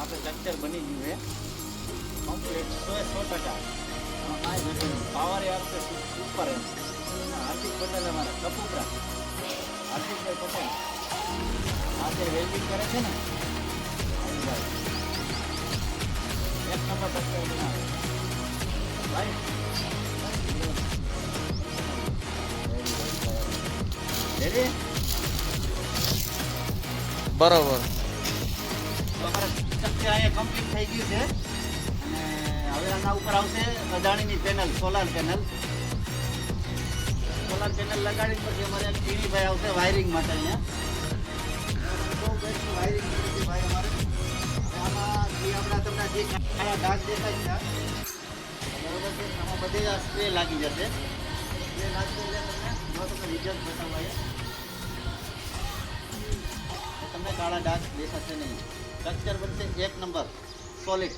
આપણે સ્ટ્રક્ચર બની ગયું છે કમ્પ્લીટ 100% કાંઈ ઘટે નહીં. પાવર આપશે ઉપર એમ. હાર્દિક પટેલ અમારા કપૂરા હાર્દિકભાઈ પટેલ આ જે વેલ્ડિંગ કરે છે ને ભાઈ એક નંબર સ્ટ્રક્ચર બનાવે ભાઈ. રેડી બરોબર. અમારા સ્ટ્રક્ચર અહીંયા કમ્પ્લીટ થઈ ગયું છે અને હવે આના ઉપર આવશે અદાણીની પેનલ સોલાર પેનલ લગાડી પછી અમારે ટીવી ભાઈ આવશે વાયરિંગ માટે અહીંયા બહુ બેસ્ટ વાયરિંગ કરી છે ભાઈ અમારે. હવે આમાં જે આપણા તમને જે કાળા ડાઘ દેખાય છે બરોબર છે આમાં બધે જ સ્પ્રે લાગી જશે. સ્પ્રે લાગશે એટલે તમને જો તમને રિઝલ્ટ બતાવવા તમને કાળા ડાઘ દેખાશે નહીં. સ્ટ્રક્ચર બનશે એક નંબર સોલિડ.